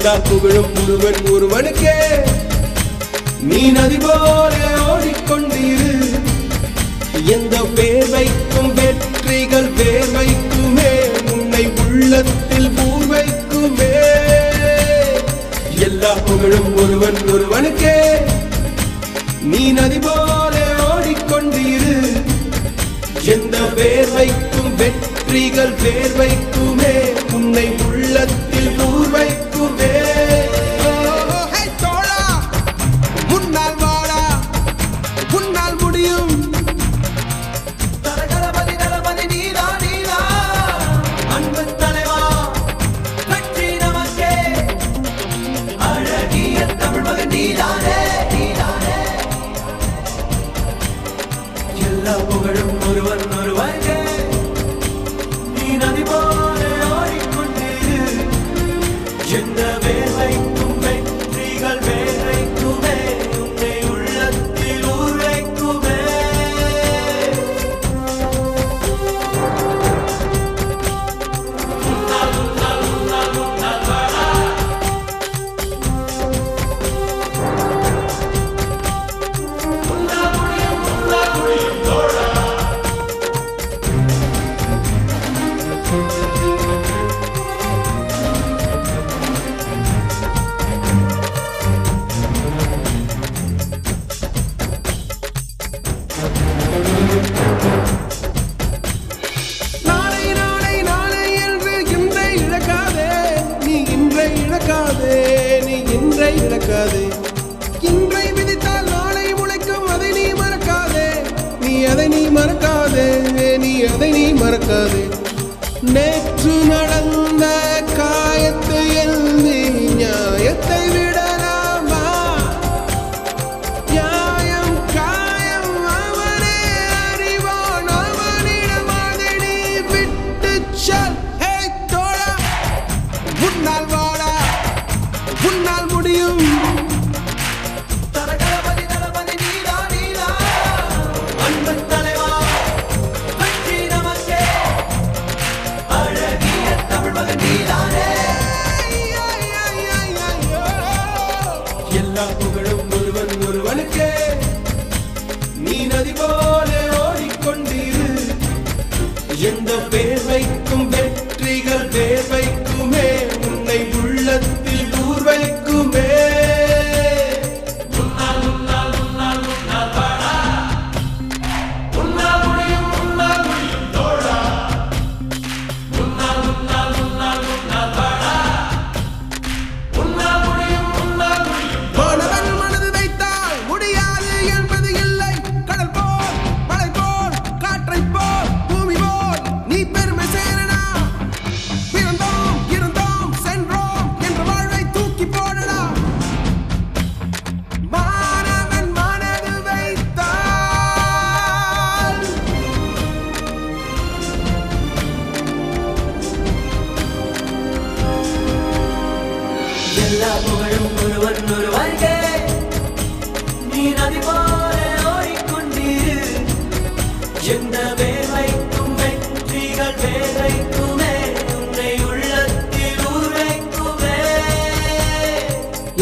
எல்லா புகழும் ஒருவன் ஒருவனுக்கே. நீ நதி போல ஓடிக்கொண்டிரு. எந்த வேர்வைக்கும் வெற்றிகள் வேர்வைக்குமே, உன்னை உள்ளத்தில் பூர்வைக்குமே. எல்லா புகழும் ஒருவன் ஒருவனுக்கே. நீ நதி போல ஓடிக்கொண்டிரு. எந்த வேர்வைக்கும் வெற்றிகள் வேர்வைக்குமே, உன்னை உள்ளத்தில் பூர்வைக்குமே. முன்னால் வாடா, முன்னால் முடியும். தலதளபதி தளபதி நீதா நீதா, அன்பு தலைவா வெற்றி நமக்கே. அழகிய தமிழ் மகன் நீதானே நீதானே. எல்லா புகழும் ஒருவன் ஒருவனுக்கே. நீ நதி போல ஓடிக்கொண்டிரு. எந்த வேர்வைக்கும் வெற்றிகள் வேர்வைக்குமே, உன்னை உள்ளத்தில் ஊர்வைக்குமே. நாளை நாளை நாளை என்று இன்றை இழக்காதே. நீ இன்றை இழக்காதே, நீ இன்றை இழக்காதே. இன்றை விதித்தால் நாளை முளைக்கும், அதை நீ மறக்காதே. நீ அதை நீ மறக்காதே, நீ அதை நீ மறக்காதே. நேற்று நடந்த காயத்தை எழுதி நியாயத்தை விடலாமா? நியாயம் காயம் அவனே அறிவான், அவனிடம் அதை நீ விட்டுச் செல். ஹே தோழா, முன்னால் வாடா, முன்னால் முடியும். தலதளபதி தளபதி நீதா நீதா, அன்பு தலைவா வெற்றி நமக்கே. அழகிய தமிழ் மகன் நீதானே. எல்லா புகழும் ஒருவன் ஒருவனுக்கே. நீ நதி போல ஓடிக்கொண்டிரு. எந்த வேர்வைக்கும் வெற்றிகள் வேர்வைக்குமே, உன்னை உள்ளத்தில் ஊர்வைக்குமே. முன்னால் முன்னால் முன்னால் முன்னால் வாடா, முன்னால் முடியும் தோழா. முன்னால் முன்னால் முன்னால் முன்னால் வாடா, முன்னால் முடியும் மாணவன் மனது வைத்தால் முடியாது என்பது இல்லை. கடல் போல், மலை போல், காற்றை போல், பூமி போல் நீ பெருமை சேரனா. பிறந்தோம் இருந்தோம் சென்றோம் என்ற வாழ்வை தூக்கி போடடா. மாணவன் மனது வைத்தால் எல்லா புகழும் ஒருவன் ஒருவனுக்கே. நீ நதி போல ஓடிக்கொண்டிரு. எந்த வேர்வைக்கும் வெற்றிகள் வேர்வைக்குமே, உன்னை உள்ளத்தில் ஊர்வைக்குமே.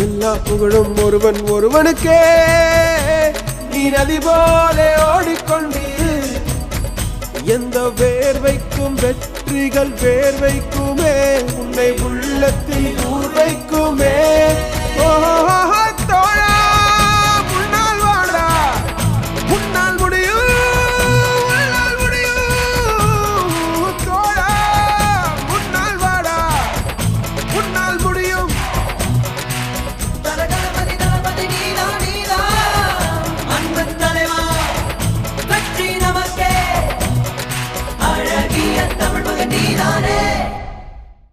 எல்லா புகழும் ஒருவன் ஒருவனுக்கே. நீ நதி போல ஓடிக்கொண்டிரு. எந்த வேர்வைக்கும் வெற்றிகள் வேர்வைக்குமே, உன்னை உள்ளத்தில்